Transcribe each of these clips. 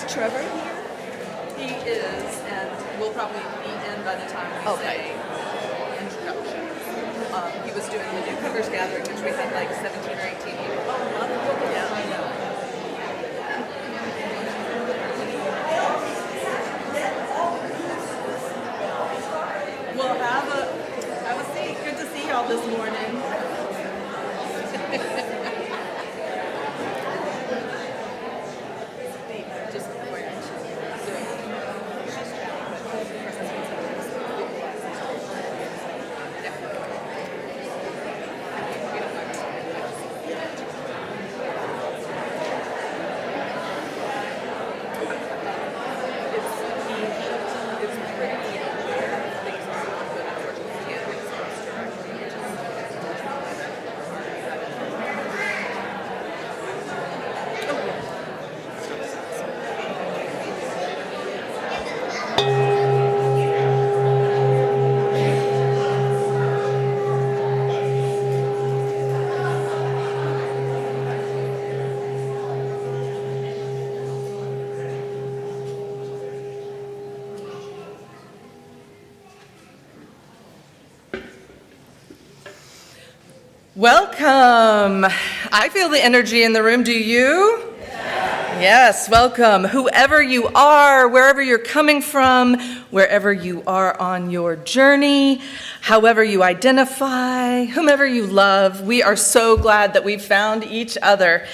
Trevor here? He is, and we'll probably be in by the time we say introduction. He was doing the newcomers gathering, which we had like 17 or 18 people. Yeah, I know. Well, have a seat. Good to see y'all this morning. Welcome. I feel the energy in the room. Do you? Yes, welcome. Whoever you are, wherever you're coming from, wherever you are on your journey, however you identify, whomever you love, we are so glad that we've found each other.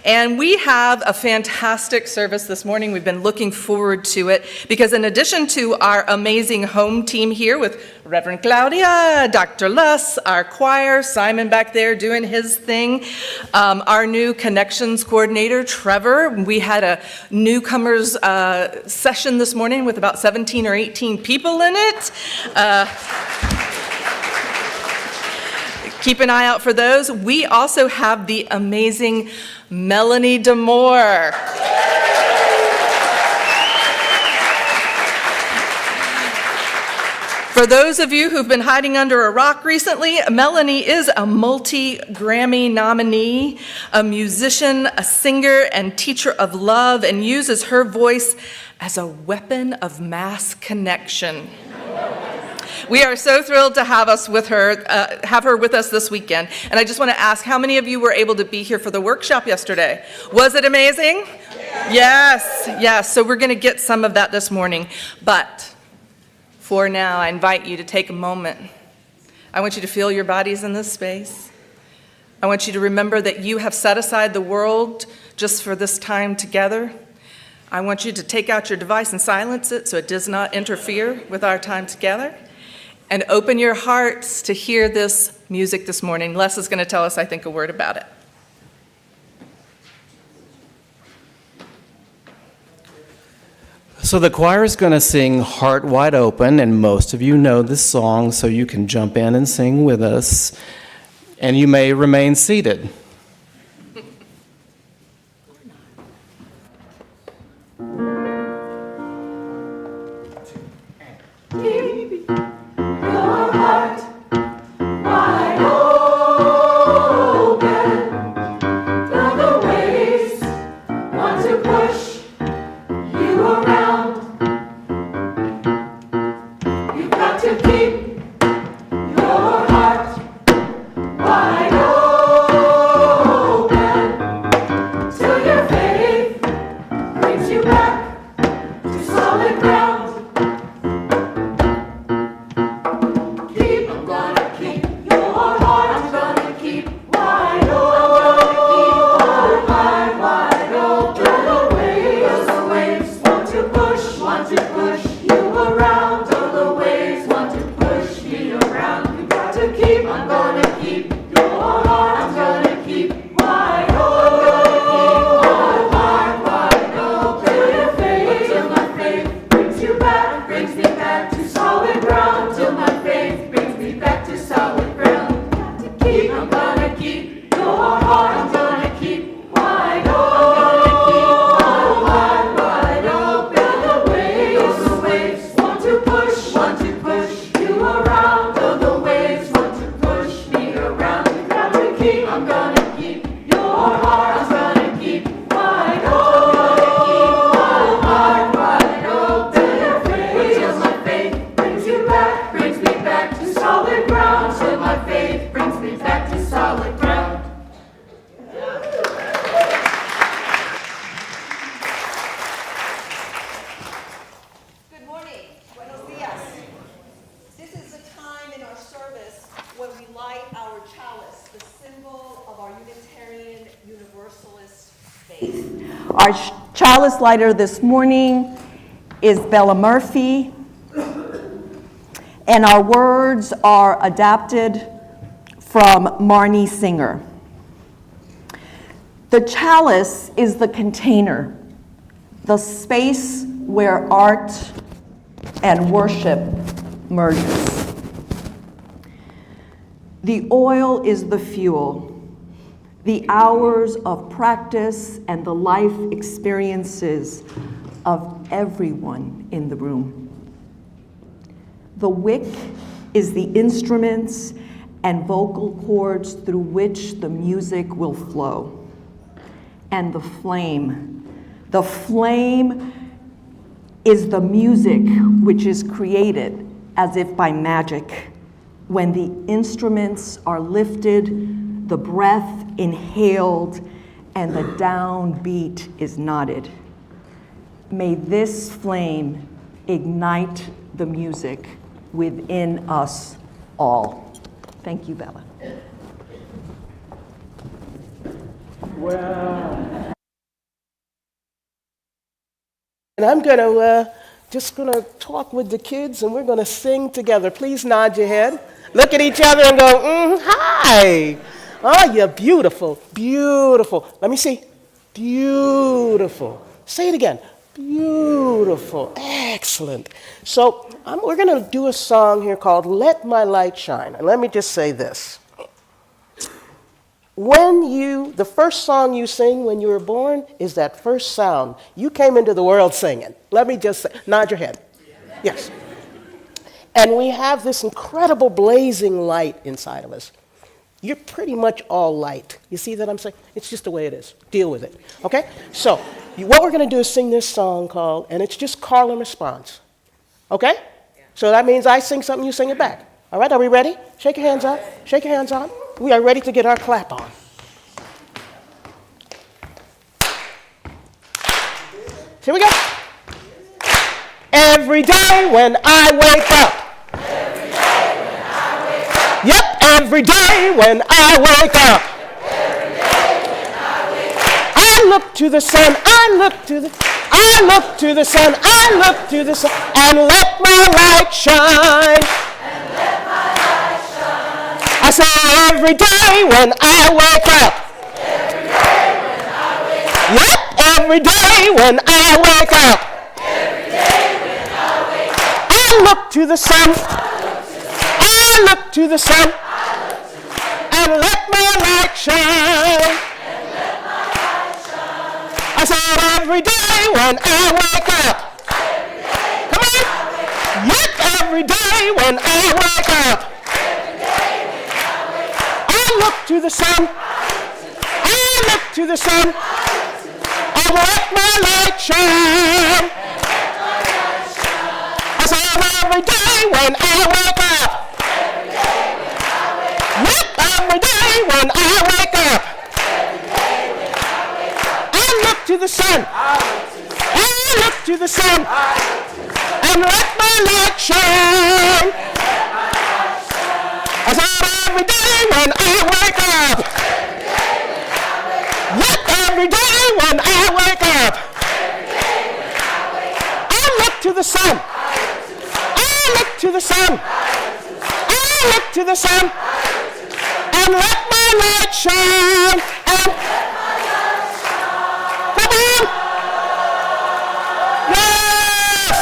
And we have a fantastic service this morning. We've been looking forward to it because in addition to our amazing home team here with Reverend Claudia, Dr. Luss, our choir, Simon back there doing his thing, our new connections coordinator, Trevor. We had a newcomers session this morning with about 17 or 18 people in it. Keep an eye out for those. We also have the amazing Melanie DeMore. For those of you who've been hiding under a rock recently, Melanie is a multi-Grammy nominee, a musician, a singer, and teacher of love, and uses her voice as a weapon of mass connection. We are so thrilled to have her with us this weekend. And I just want to ask, how many of you were able to be here for the workshop yesterday? Was it amazing? Yes. So we're going to get some of that this morning. But for now, I invite you to take a moment. I want you to feel your bodies in this space. I want you to remember that you have set aside the world just for this time together. I want you to take out your device and silence it so it does not interfere with our time together. And open your hearts to hear this music this morning. Les is going to tell us, I think, a word about it. So the choir is going to sing Heart Wide Open, and most of you know this song, so you can jump in and sing with us, and you may remain seated. Our chalice lighter this morning is Bella Murphy, and our words are adapted from Marnie Singer. The chalice is the container, the space where art and worship merges. The oil is the fuel, the hours of practice and the life experiences of everyone in the room. The wick is the instruments and vocal cords through which the music will flow. And the flame is the music which is created as if by magic when the instruments are lifted, the breath inhaled, and the downbeat is nodded. May this flame ignite the music within us all. Thank you, Bella. Wow. And I'm going to just going to talk with the kids, and we're going to sing together. Please nod your head. Look at each other and go, hi. Oh, you're beautiful, beautiful. Let me see. Beautiful. Say it again. Beautiful. Excellent. So we're going to do a song here called Let My Light Shine. And let me just say this. The first song you sing when you were born is that first sound. You came into the world singing. Let me just say, nod your head. Yes. And we have this incredible blazing light inside of us. You're pretty much all light. You see that I'm saying? It's just the way it is. Deal with it. Okay? So, what we're going to do is sing this song called, and it's just call and response. Okay? So that means I sing something, you sing it back. All right? Are we ready? Shake your hands up. Shake your hands on. We are ready to get our clap on. Here we go. Every day when I wake up. Every day when I wake up. Yep, every day when I wake up. Every day when I wake up. I look to the sun, I look to the sun, I look to the sun, and let my light shine. And let my light shine. I say every day when I wake up. Every day when I wake up. Yep, every day when I wake up. Every day when I wake up. I look to the sun, I look to the sun, and let my light shine. And let my light shine. I said every day when I wake up. Every day Come on. Yep, every day when I wake up. Every day when I wake up. I look to the sun, I look to the sun, and let my light shine. I said every day when I wake up. Every day when I wake up. Yep, every day when I wake up. Every day when I wake up. I look to the sun, I look to the sun, and let my light shine. I said every day when I wake up. Yep, every day when I wake up. I look to the sun, I look to the sun, I look to the sun, and let my light shine. And come on. Yes.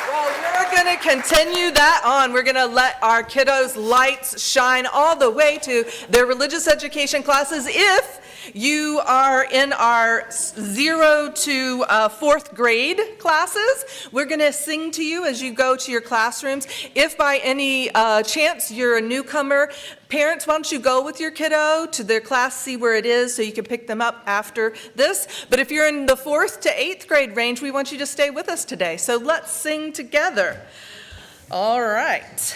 Well, we're going to continue that on. We're going to let our kiddos' lights shine all the way to their religious education classes. If you are in our 0 to 4th grade classes, we're going to sing to you as you go to your classrooms. If by any chance you're a newcomer, parents, why don't you go with your kiddo to their class, see where it is, so you can pick them up after this. But if you're in the 4th to 8th grade range, we want you to stay with us today. So let's sing together. All right.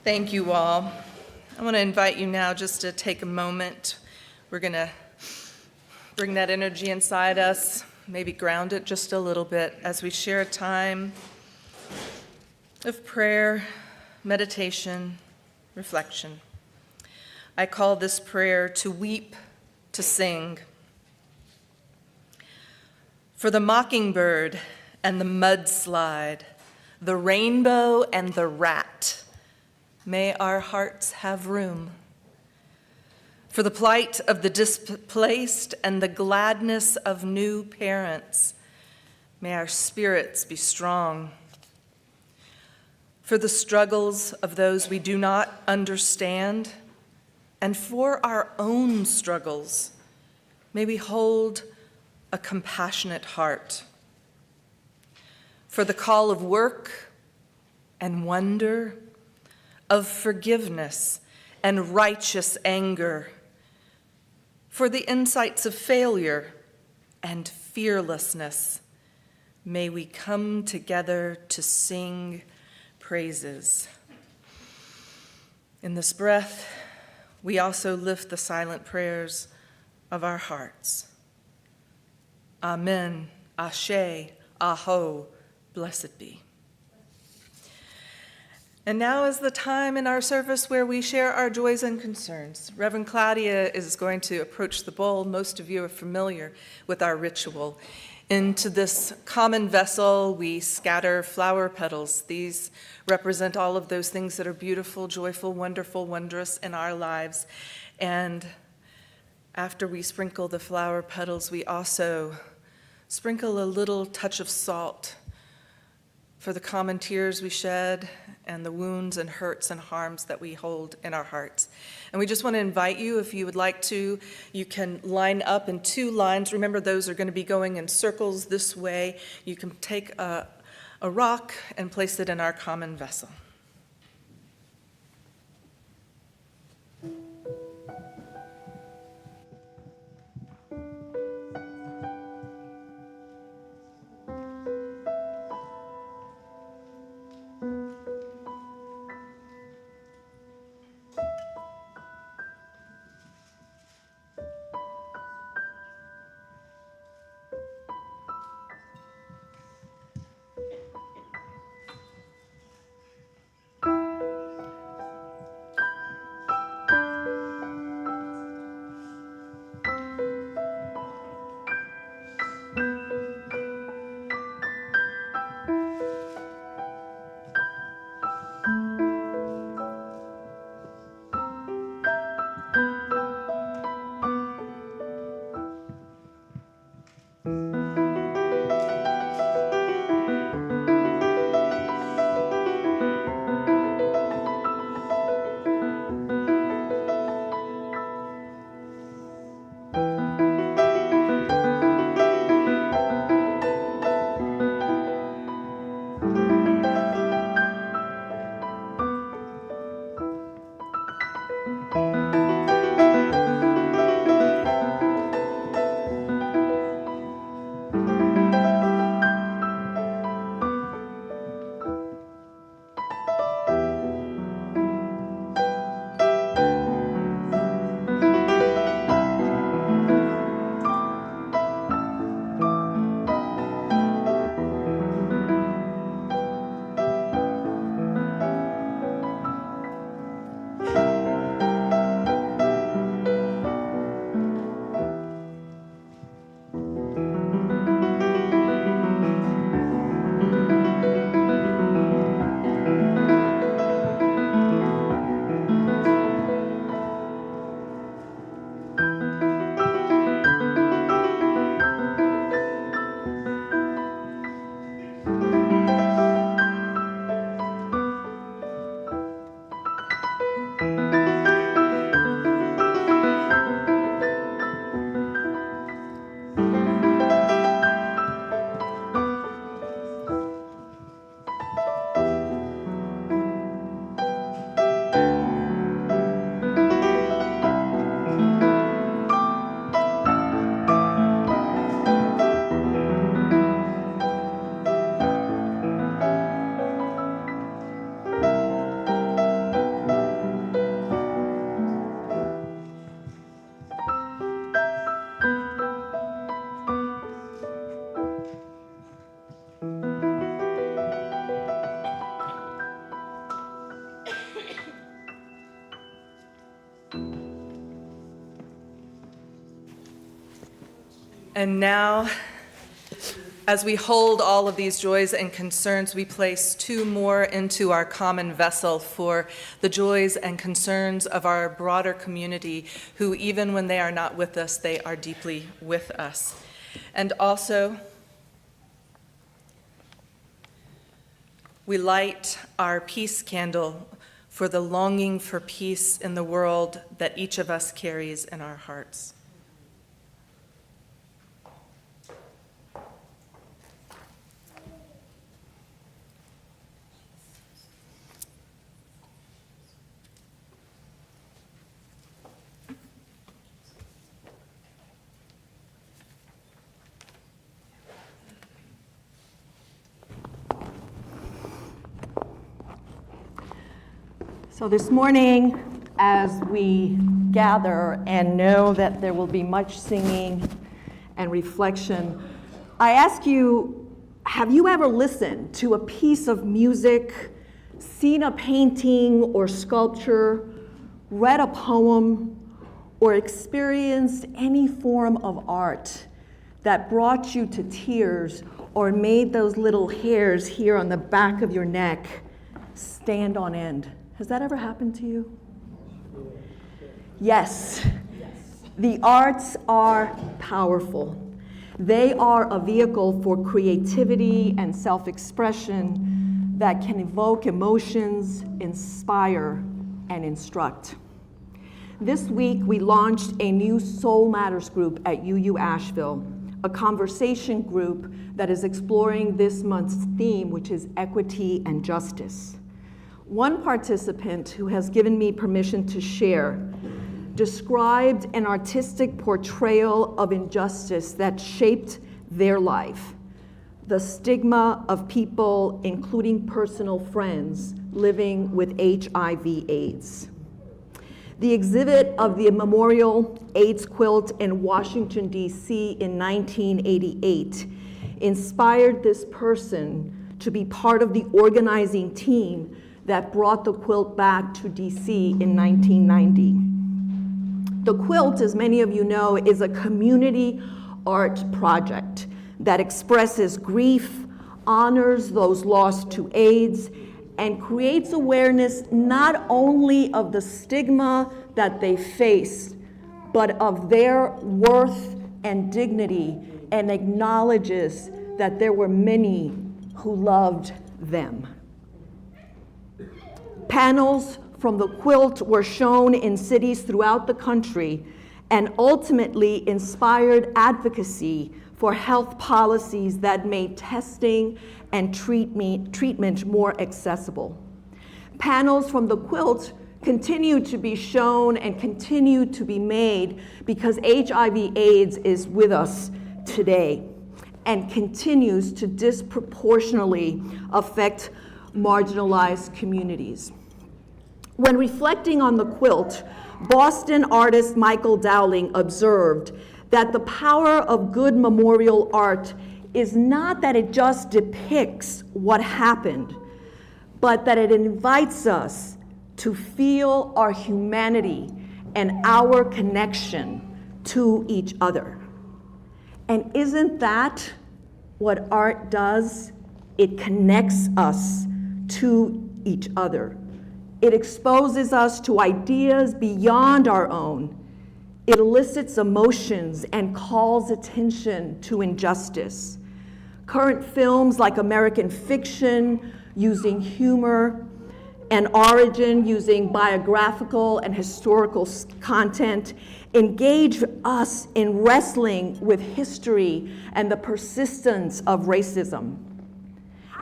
Thank you all. I want to invite you now just to take a moment. We're going to bring that energy inside us, maybe ground it just a little bit as we share a time of prayer, meditation, reflection. I call this prayer to weep, to sing. For the mockingbird and the mudslide, the rainbow and the rat, may our hearts have room. For the plight of the displaced and the gladness of new parents, may our spirits be strong. For the struggles of those we do not understand, and for our own struggles, may we hold a compassionate heart. For the call of work and wonder, of forgiveness and righteous anger, for the insights of failure and fearlessness, may we come together to sing praises. In this breath, we also lift the silent prayers of our hearts. Amen, Ashe, Aho, blessed be. And now is the time in our service where we share our joys and concerns. Reverend Claudia is going to approach the bowl. Most of you are familiar with our ritual. Into this common vessel, we scatter flower petals. These represent all of those things that are beautiful, joyful, wonderful, wondrous in our lives. And after we sprinkle the flower petals, we also sprinkle a little touch of salt for the common tears we shed and the wounds and hurts and harms that we hold in our hearts. And we just want to invite you, if you would like to, you can line up in two lines. Remember, those are going to be going in circles this way. You can take a rock and place it in our common vessel. And now, as we hold all of these joys and concerns, we place two more into our common vessel for the joys and concerns of our broader community, who even when they are not with us, they are deeply with us. And also, we light our peace candle for the longing for peace in the world that each of us carries in our hearts. So this morning, as we gather and know that there will be much singing and reflection, I ask you, have you ever listened to a piece of music, seen a painting or sculpture, read a poem, or experienced any form of art that brought you to tears or made those little hairs here on the back of your neck stand on end? Has that ever happened to you? Yes. The arts are powerful. They are a vehicle for creativity and self-expression that can evoke emotions, inspire, and instruct. This week, we launched a new Soul Matters group at UU Asheville, a conversation group that is exploring this month's theme, which is equity and justice. One participant who has given me permission to share described an artistic portrayal of injustice that shaped their life. The stigma of people, including personal friends, living with HIV/AIDS. The exhibit of the Memorial AIDS quilt in Washington, D.C. in 1988 inspired this person to be part of the organizing team that brought the quilt back to D.C. in 1990. The quilt, as many of you know, is a community art project that expresses grief, honors those lost to AIDS, and creates awareness not only of the stigma that they face, but of their worth and dignity, and acknowledges that there were many who loved them. Panels from the quilt were shown in cities throughout the country and ultimately inspired advocacy for health policies that made testing and treatment more accessible. Panels from the quilt continue to be shown and continue to be made because HIV/AIDS is with us today and continues to disproportionately affect marginalized communities. When reflecting on the quilt, Boston artist Michael Dowling observed that the power of good memorial art is not that it just depicts what happened, but that it invites us to feel our humanity and our connection to each other. And isn't that what art does? It connects us to each other. It exposes us to ideas beyond our own. It elicits emotions and calls attention to injustice. Current films like American Fiction, using humor, and Origin, using biographical and historical content, engage us in wrestling with history and the persistence of racism.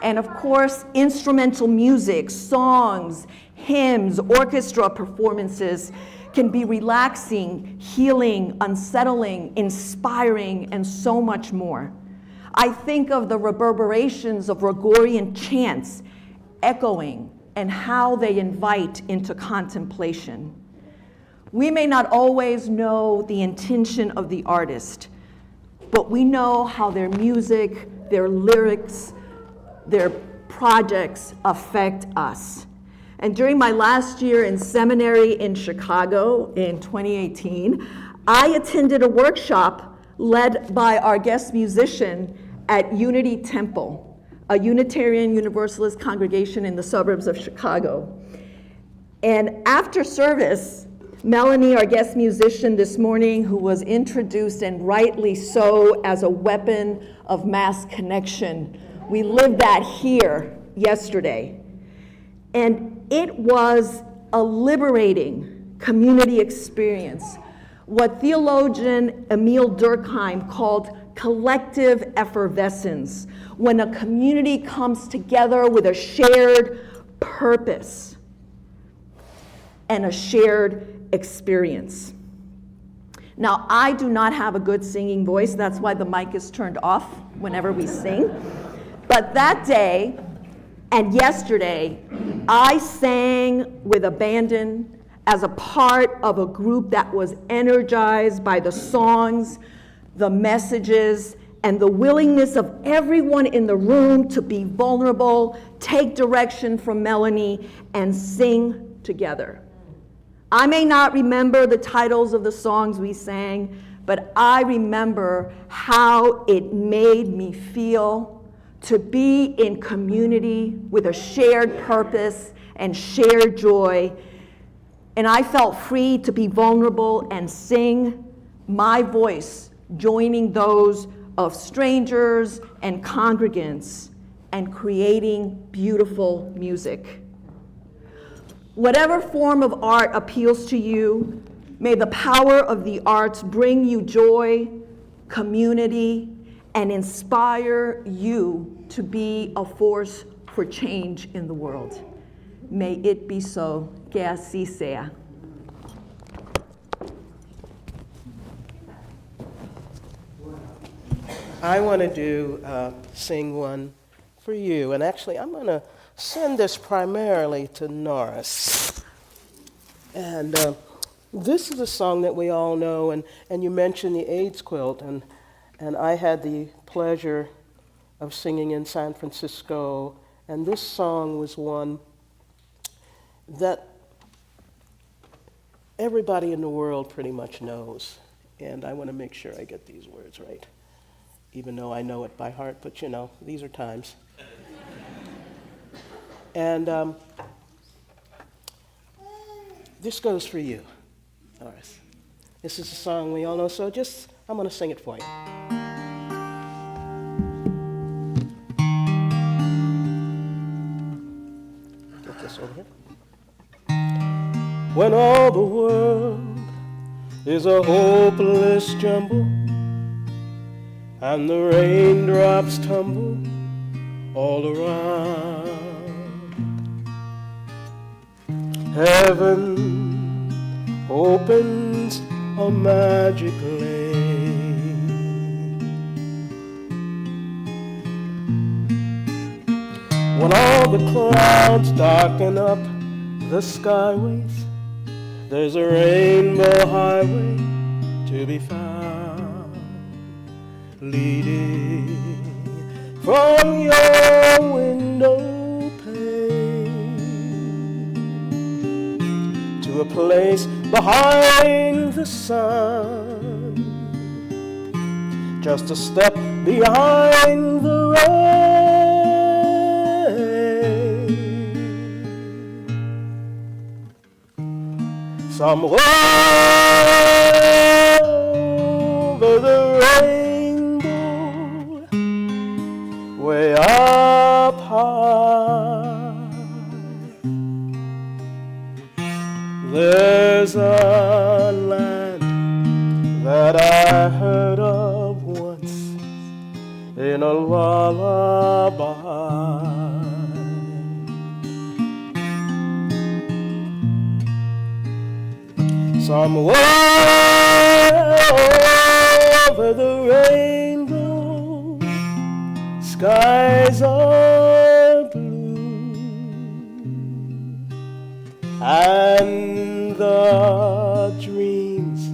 And of course, instrumental music, songs, hymns, orchestra performances can be relaxing, healing, unsettling, inspiring, and so much more. I think of the reverberations of Gregorian chants echoing and how they invite into contemplation. We may not always know the intention of the artist, but we know how their music, their lyrics, their projects affect us. And during my last year in seminary in Chicago in 2018, I attended a workshop led by our guest musician at Unity Temple, a Unitarian Universalist congregation in the suburbs of Chicago. And after service, Melanie, our guest musician this morning, who was introduced, and rightly so, as a weapon of mass connection, we lived that here yesterday. And it was a liberating community experience, what theologian Emil Durkheim called collective effervescence, when a community comes together with a shared purpose and a shared experience. Now, I do not have a good singing voice. That's why the mic is turned off whenever we sing. But that day and yesterday, I sang with abandon as a part of a group that was energized by the songs, the messages, and the willingness of everyone in the room to be vulnerable, take direction from Melanie, and sing together. I may not remember the titles of the songs we sang, but I remember how it made me feel to be in community with a shared purpose and shared joy. And I felt free to be vulnerable and sing my voice, joining those of strangers and congregants, and creating beautiful music. Whatever form of art appeals to you, may the power of the arts bring you joy, community, and inspire you to be a force for change in the world. May it be so. Que así sea. I want to sing one for you, and actually I'm going to send this primarily to Norris. And this is a song that we all know, and you mentioned the AIDS quilt, and I had the pleasure of singing in San Francisco, and this song was one that everybody in the world pretty much knows, and I want to make sure I get these words right, even though I know it by heart, but you know, these are times. And this goes for you, Norris. This is a song we all know, so I'm going to sing it for you. Get this over here. When all the world is a hopeless jumble, and the raindrops tumble all around, heaven opens a magic lane. When all the clouds darken up the skyways, there's a rainbow highway to be found, leading from your window pane to a place behind the sun, just a step behind the rain. Somewhere over the rainbow, way up high, there's a land that I heard of once in a lullaby. Somewhere over the rainbow, skies are blue, and the dreams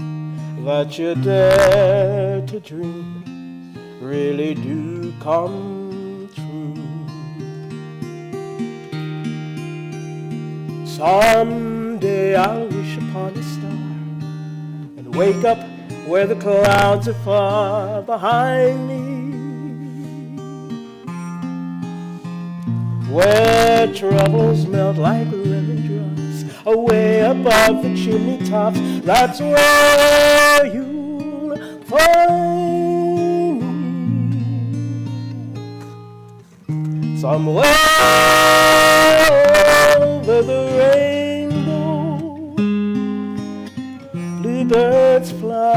that you dare to dream really do come true. Someday I'll wish upon a star and wake up where the clouds are far behind me, where troubles melt like lemon drops away above the chimney tops. That's where you'll find me, somewhere over the rainbow. Bluebirds fly,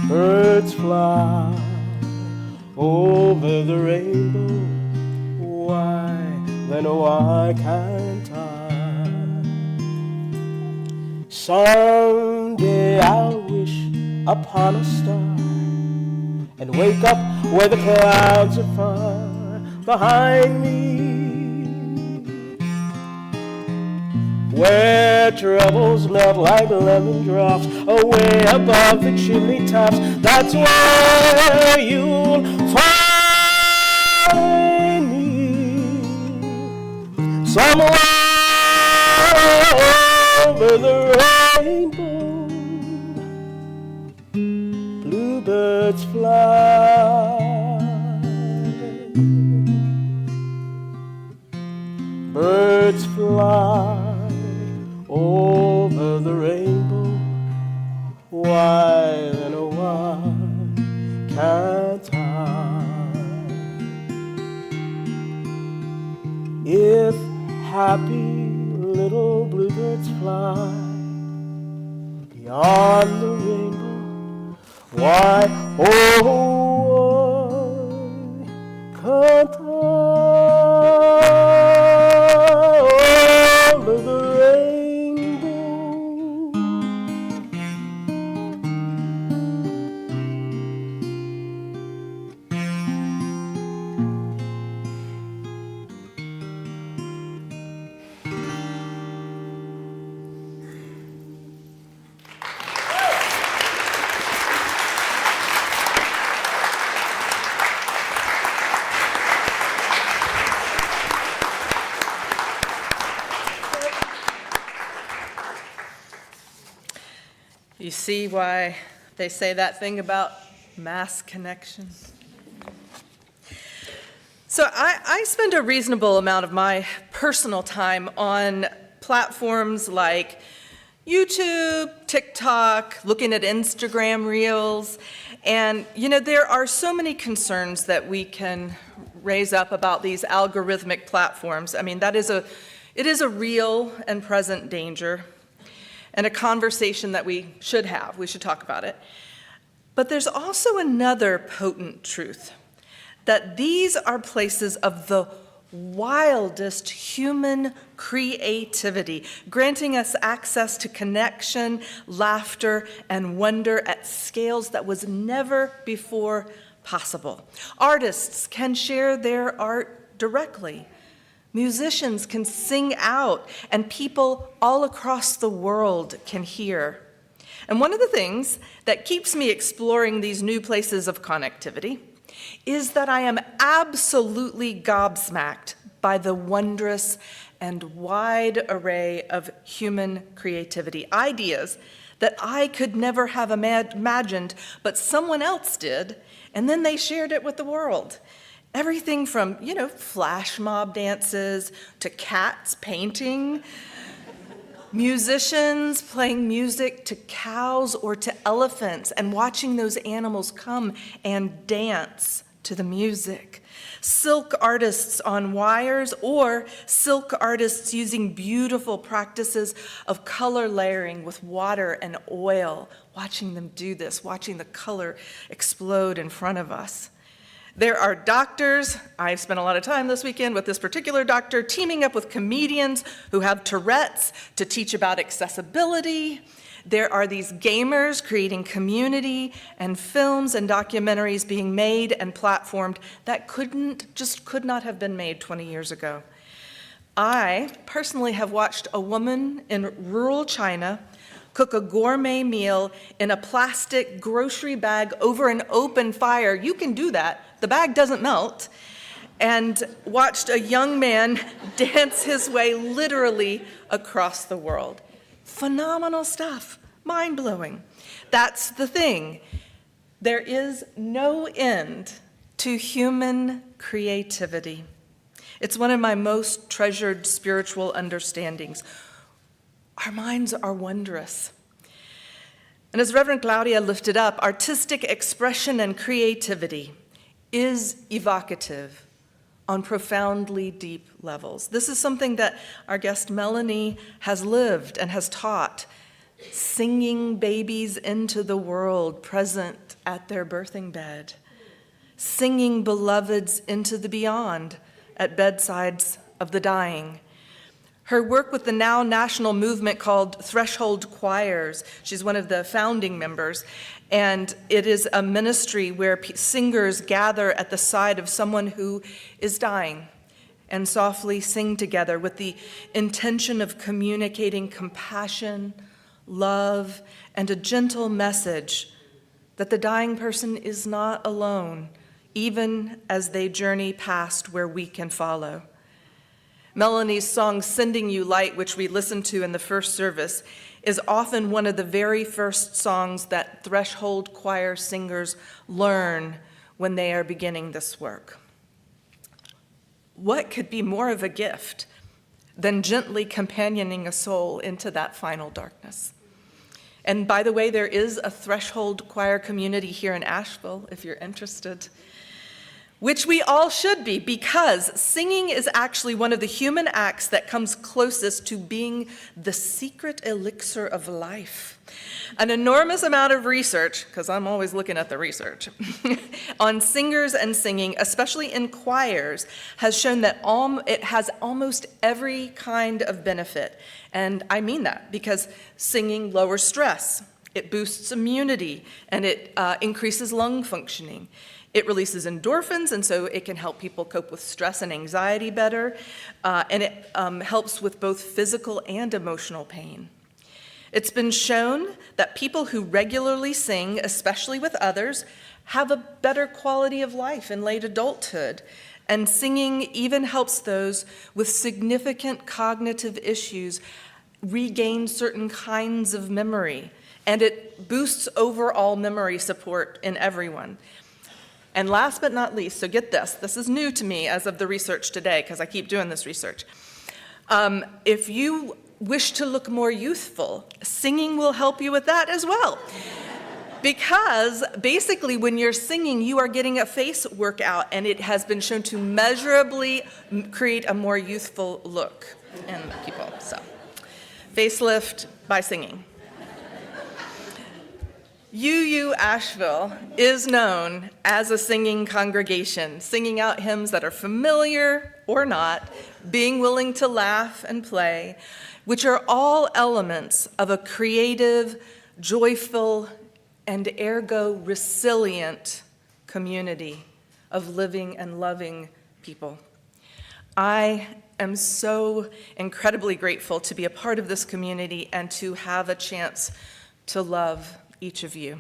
birds fly over the rainbow. Why, then why can't I? Someday I'll wish upon a star and wake up where the clouds are far behind me, where troubles melt like lemon drops away above the chimney tops. That's where you'll find me, somewhere over the rainbow. Bluebirds fly, birds fly over the rainbow. Why then why can't I? If happy little bluebirds fly beyond the rainbow, why, oh, why can't I? Over the rainbow. You see why they say that thing about mass connection? So I spend a reasonable amount of my personal time on platforms like YouTube, TikTok, looking at Instagram Reels, and there are so many concerns that we can raise up about these algorithmic platforms. I mean, it is a real and present danger, and a conversation that we should have. We should talk about it. But there's also another potent truth, that these are places of the wildest human creativity, granting us access to connection, laughter, and wonder at scales that was never before possible. Artists can share their art directly. Musicians can sing out, and people all across the world can hear. And one of the things that keeps me exploring these new places of connectivity is that I am absolutely gobsmacked by the wondrous and wide array of human creativity, ideas that I could never have imagined, but someone else did, and then they shared it with the world. Everything from, flash mob dances to cats painting, musicians playing music to cows or to elephants and watching those animals come and dance to the music. Silk artists on wires or silk artists using beautiful practices of color layering with water and oil, watching them do this, watching the color explode in front of us. There are doctors, I've spent a lot of time this weekend with this particular doctor, teaming up with comedians who have Tourette's to teach about accessibility. There are these gamers creating community, and films and documentaries being made and platformed that could not have been made 20 years ago. I personally have watched a woman in rural China cook a gourmet meal in a plastic grocery bag over an open fire. You can do that. The bag doesn't melt. And watched a young man dance his way literally across the world. Phenomenal stuff, mind-blowing. That's the thing. There is no end to human creativity. It's one of my most treasured spiritual understandings. Our minds are wondrous. And as Reverend Claudia lifted up, artistic expression and creativity is evocative on profoundly deep levels. This is something that our guest Melanie has lived and has taught, singing babies into the world present at their birthing bed, singing beloveds into the beyond at bedsides of the dying. Her work with the now national movement called Threshold Choirs, she's one of the founding members, and it is a ministry where singers gather at the side of someone who is dying and softly sing together with the intention of communicating compassion, love, and a gentle message that the dying person is not alone, even as they journey past where we can follow. Melanie's song, Sending You Light, which we listened to in the first service, is often one of the very first songs that Threshold Choir singers learn when they are beginning this work. What could be more of a gift than gently companioning a soul into that final darkness? And by the way, there is a Threshold Choir community here in Asheville, if you're interested, which we all should be, because singing is actually one of the human acts that comes closest to being the secret elixir of life. An enormous amount of research, because I'm always looking at the research, on singers and singing, especially in choirs, has shown that it has almost every kind of benefit. And I mean that because singing lowers stress, it boosts immunity, and it increases lung functioning. It releases endorphins, and so it can help people cope with stress and anxiety better, and it helps with both physical and emotional pain. It's been shown that people who regularly sing, especially with others, have a better quality of life in late adulthood, and singing even helps those with significant cognitive issues regain certain kinds of memory, and it boosts overall memory support in everyone. And last but not least, so get this is new to me as of the research today, because I keep doing this research. If you wish to look more youthful, singing will help you with that as well. Because basically when you're singing, you are getting a face workout, and it has been shown to measurably create a more youthful look in people. So, facelift by singing. UU Asheville is known as a singing congregation, singing out hymns that are familiar or not, being willing to laugh and play, which are all elements of a creative, joyful, and ergo resilient community of living and loving people. I am so incredibly grateful to be a part of this community and to have a chance to love each of you.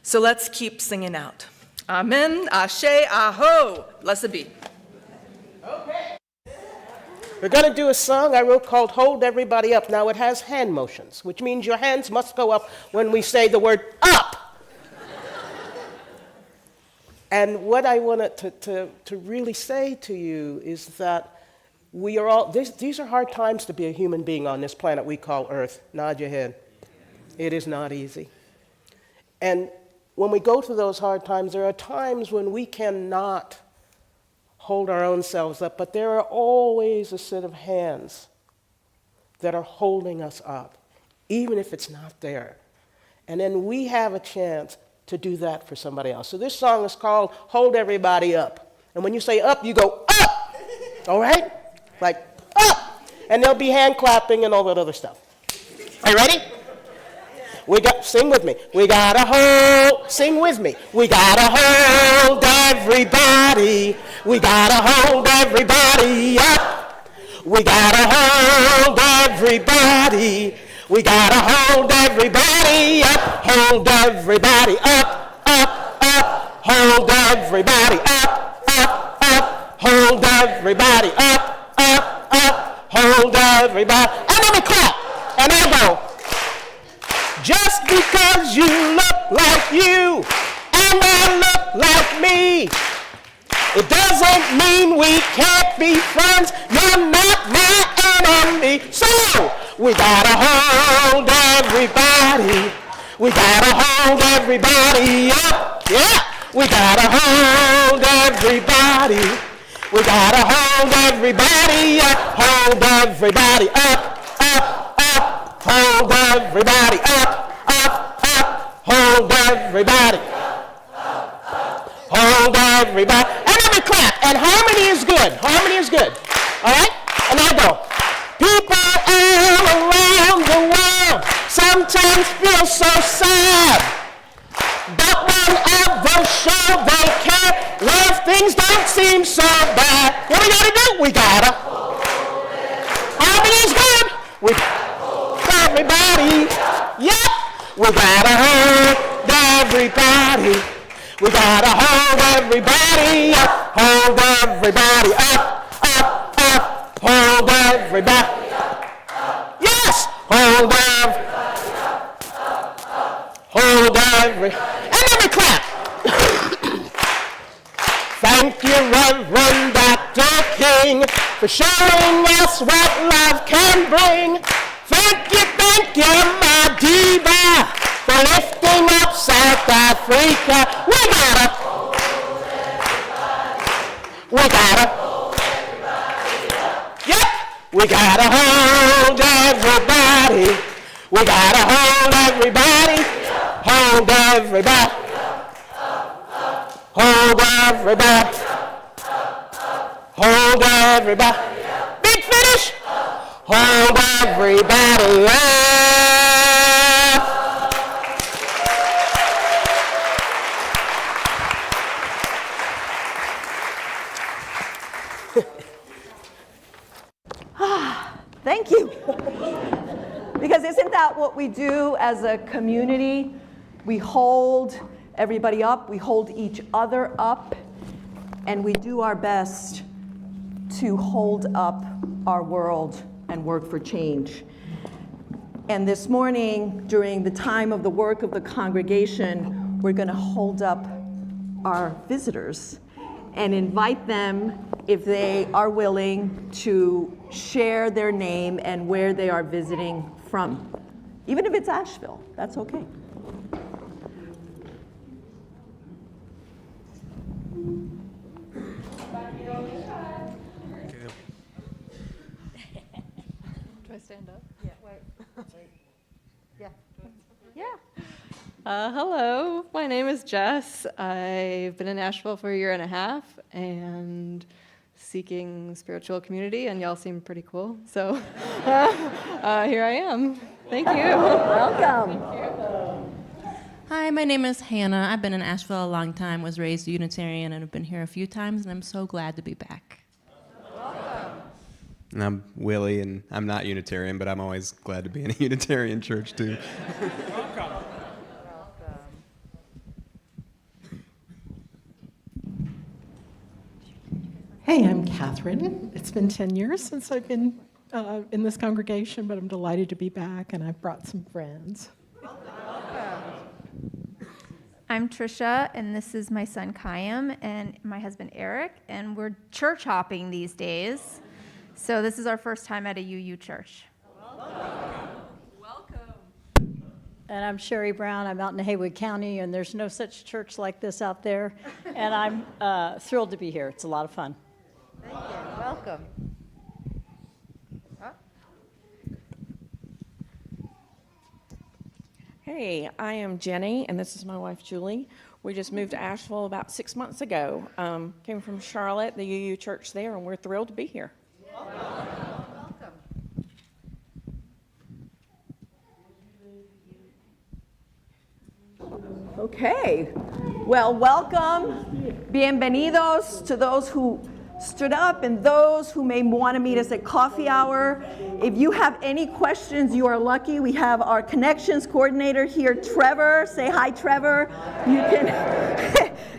So let's keep singing out. Amen, ashe, aho. Blessed be. Okay. We're going to do a song I wrote called Hold Everybody Up. Now it has hand motions, which means your hands must go up when we say the word up. And what I wanted to really say to you is that we are all, these are hard times to be a human being on this planet we call Earth. Nod your head. It is not easy. And when we go through those hard times, there are times when we cannot hold our own selves up, but there are always a set of hands that are holding us up, even if it's not there. And then we have a chance to do that for somebody else. So this song is called Hold Everybody Up. And when you say up, you go up, all right? Like up. And there'll be hand clapping and all that other stuff. Are you ready? Sing with me. We gotta hold, sing with me. We gotta hold everybody. We gotta hold everybody up. We gotta hold everybody. We gotta hold everybody up. Hold everybody up, up, up. Hold everybody up, up, up. Hold everybody up, up, up. Hold everybody. And then we clap. And I go, just because you look like you and I look like me, it doesn't mean we can't be friends. You're not my enemy. So we gotta hold everybody. We gotta hold everybody up. Yeah. We gotta hold everybody. We gotta hold everybody up. Hold everybody up, up, up. Hold everybody up, up, up. Hold everybody. Hold everybody. And let me clap. And harmony is good. Harmony is good. All right? And I go, people all around the world sometimes feel so sad. But whenever show they care, well, things don't seem so bad. What we gotta do? We gotta. Harmony is good. We everybody. Yep. We gotta hold everybody. We gotta hold everybody up, hold everybody up, up, up, hold everybody up. Yes, hold everybody up, hold everybody. And let me clap. Thank you, Reverend Dr. King, for showing us what love can bring. Thank you, my diva, for lifting up South Africa. We gotta yep, we gotta hold everybody. We gotta hold everybody. Hold everybody. Hold everybody. Hold everybody. Big finish. Hold everybody up. Thank you. Because isn't that what we do as a community? We hold everybody up, we hold each other up, and we do our best to hold up our world and work for change. And this morning, during the time of the work of the congregation, we're going to hold up our visitors and invite them, if they are willing, to share their name and where they are visiting from. Even if it's Asheville, that's okay. Do I stand up? Yeah, wait. Yeah. Yeah. Hello, my name is Jess. I've been in Asheville for a year and a half and seeking spiritual community, and y'all seem pretty cool. So here I am. Thank you. Welcome. Hi, my name is Hannah. I've been in Asheville a long time, was raised Unitarian, and have been here a few times, and I'm so glad to be back. And I'm Willie, and I'm not Unitarian, but I'm always glad to be in a Unitarian church, too. Hey, I'm Catherine. It's been 10 years since I've been in this congregation, but I'm delighted to be back, and I've brought some friends. I'm Trisha, and this is my son Kayam and my husband Eric, and we're church hopping these days. So this is our first time at a UU church. And I'm Sherry Brown. I'm out in Haywood County, and there's no such church like this out there. And I'm thrilled to be here. It's a lot of fun. Thank you. Welcome. Hey, I am Jenny, and this is my wife, Julie. We just moved to Asheville about 6 months ago. Came from Charlotte, the UU church there, and we're thrilled to be here. Welcome. Okay. Well, welcome. Bienvenidos to those who stood up and those who may want to meet us at coffee hour. If you have any questions, you are lucky. We have our connections coordinator here, Trevor. Say hi, Trevor.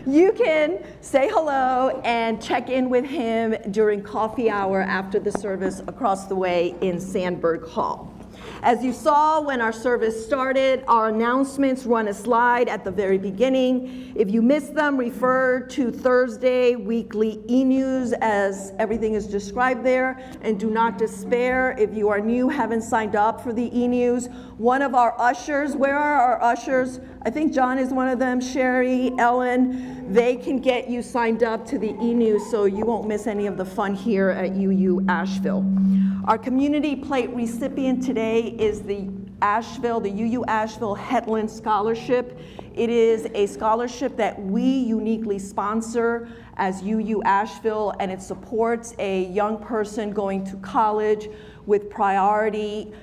You can say hello and check in with him during coffee hour after the service across the way in Sandberg Hall. As you saw when our service started, our announcements run a slide at the very beginning. If you missed them, refer to Thursday weekly e-news as everything is described there. And do not despair if you are new, haven't signed up for the e-news. One of our ushers, where are our ushers? I think John is one of them, Sherry, Ellen. They can get you signed up to the e-news so you won't miss any of the fun here at UU Asheville. Our community plate recipient today is the UU Asheville Hetland Scholarship. It is a scholarship that we uniquely sponsor as UU Asheville, and it supports a young person going to college with priority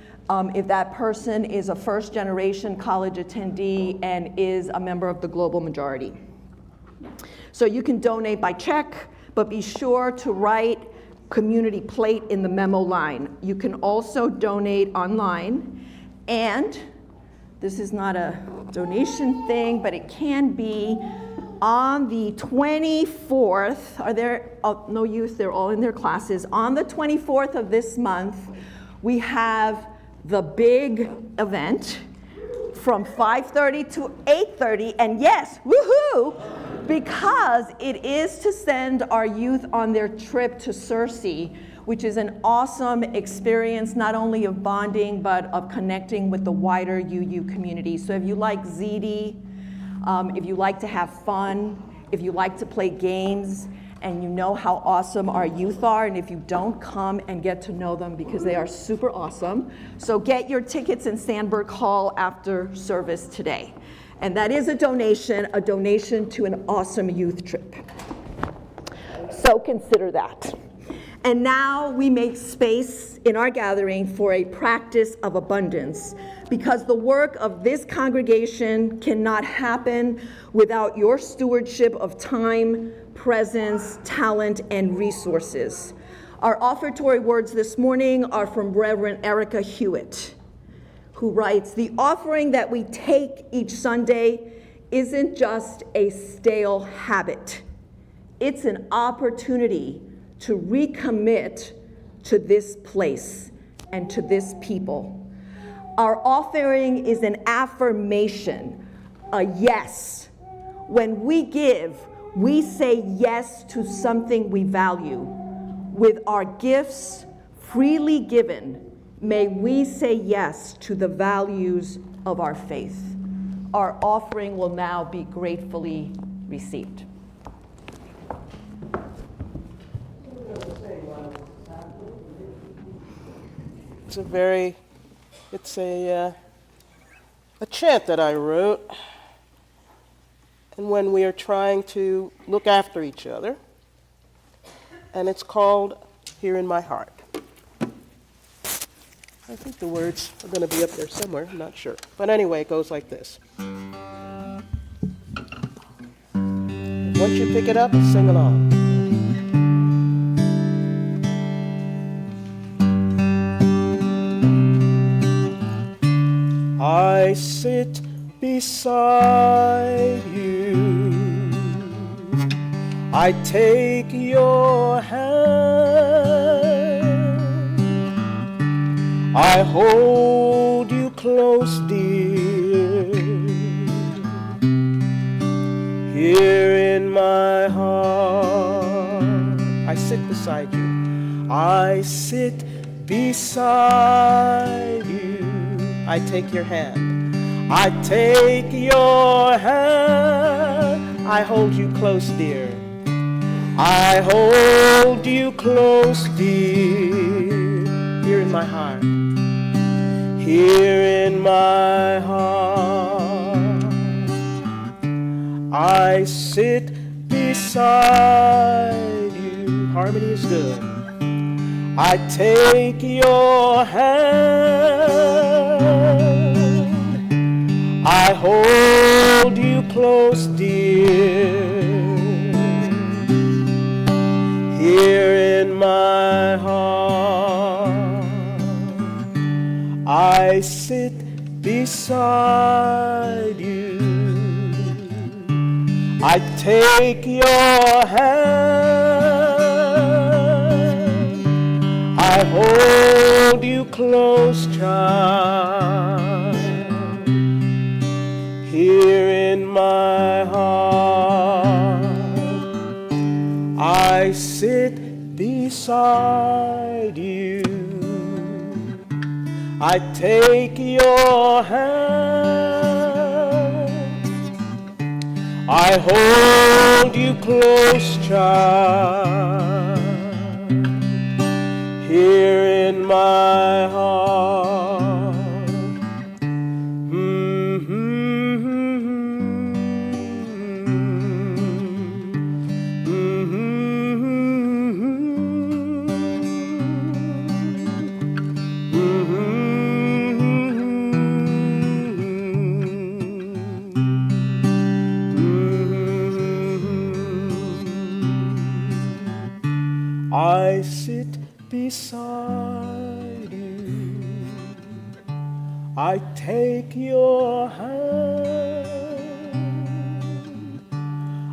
if that person is a first-generation college attendee and is a member of the global majority. So you can donate by check, but be sure to write community plate in the memo line. You can also donate online, and this is not a donation thing, but it can be on the 24th. Are there no youth? They're all in their classes. On the 24th of this month, we have the big event from 5:30 to 8:30, and yes, woohoo, because it is to send our youth on their trip to Cersei, which is an awesome experience, not only of bonding, but of connecting with the wider UU community. So if you like ZD, if you like to have fun, if you like to play games, and you know how awesome our youth are, and if you don't, come and get to know them because they are super awesome. So get your tickets in Sandberg Hall after service today. And that is a donation to an awesome youth trip. So consider that. And now we make space in our gathering for a practice of abundance, because the work of this congregation cannot happen without your stewardship of time, presence, talent, and resources. Our offertory words this morning are from Reverend Erica Hewitt, who writes, "The offering that we take each Sunday isn't just a stale habit. It's an opportunity to recommit to this place and to this people. Our offering is an affirmation, a yes. When we give, we say yes to something we value. With our gifts freely given, may we say yes to the values of our faith." Our offering will now be gratefully received. It's a chant that I wrote, and when we are trying to look after each other, and it's called "Here in My Heart." I think the words are going to be up there somewhere, I'm not sure. But anyway, it goes like this. Once you pick it up, sing along. I sit beside you, I take your hand, I hold you close, dear, here in my heart. I sit beside you, I sit beside you, I take your hand, I take your hand, I hold you close, dear, I hold you close, dear, here in my heart, here in my heart, I sit beside you, harmony is good, I take your hand, I hold you close, dear, here in my heart, I sit beside you, I take your hand, I hold hold you close, child, here in my heart. I sit beside you. I take your hand. I hold you close, child, here in my heart. I sit beside you. I take your hand.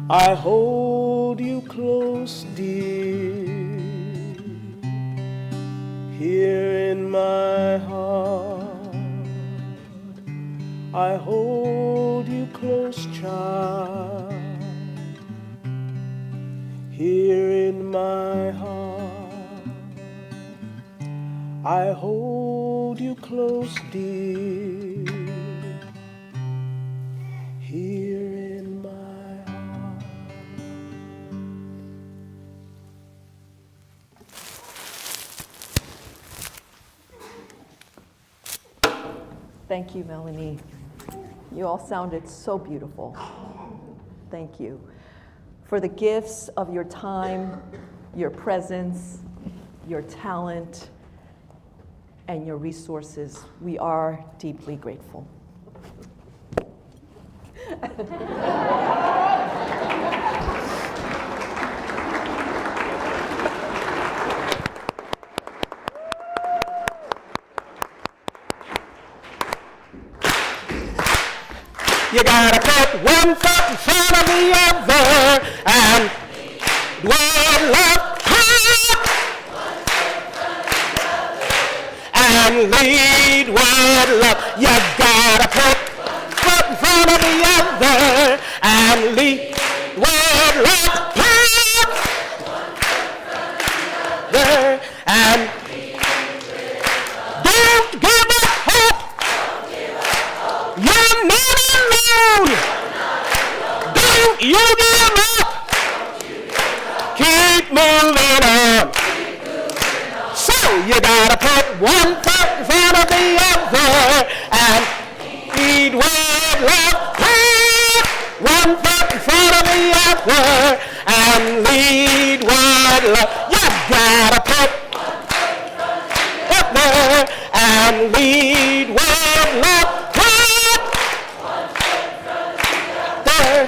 I hold you close, dear, here in my heart. I hold you close, child, here in my heart. I hold you close, dear, here in my heart. Thank you, Melanie. You all sounded so beautiful. Thank you for the gifts of your time, your presence, your talent, and your resources. We are deeply grateful. You gotta put one foot in front of the other and with love and lead with love. You gotta put one foot in front of the other and lead with love. And don't give up hope. You're not alone. Don't you give up. Keep moving on. So you gotta put one foot in front of the other and lead with love. One foot in front of the other and lead with love. You gotta put up there and lead with love. There,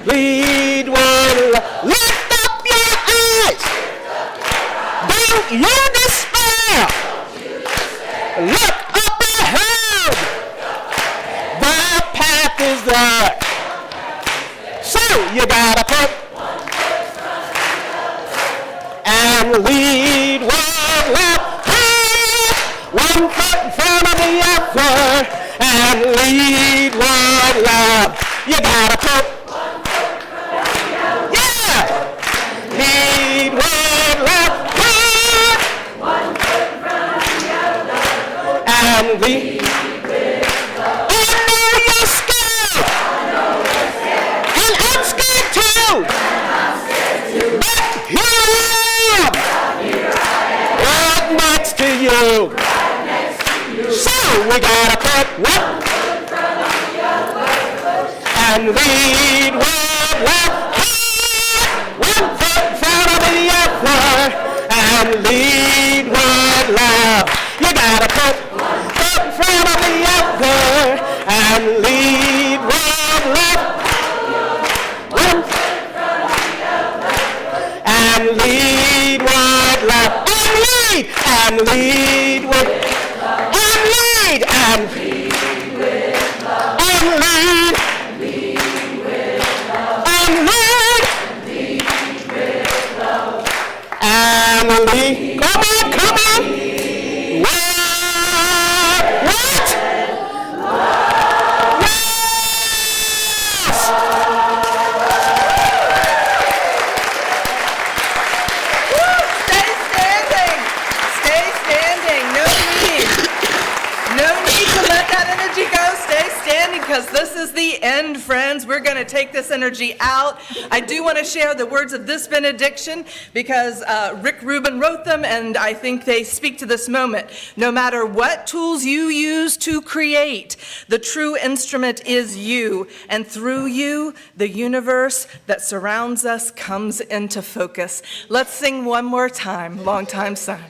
lead with love. Lift up your eyes. Don't you despair. Look up ahead. The path is there. So you gotta put and lead with love. One foot in front of the other and lead with love. You gotta put lead with love. One foot in front of the other and lead with love. I know you're scared. And I'm scared too. But here I am. Right next to you. So we gotta put one foot in front of the other and lead with love. One foot in front of the other and lead with love. You gotta put one foot in front of the other and lead with love. One foot in front of the other and lead with love. And lead with love. And lead and lead with love. And lead with love. And lead with love. And lead. Come on. because this is the end, friends. We're going to take this energy out. I do want to share the words of this benediction because Rick Rubin wrote them, and I think they speak to this moment. No matter what tools you use to create, the true instrument is you, and through you, the universe that surrounds us comes into focus. Let's sing one more time, Long Time Son.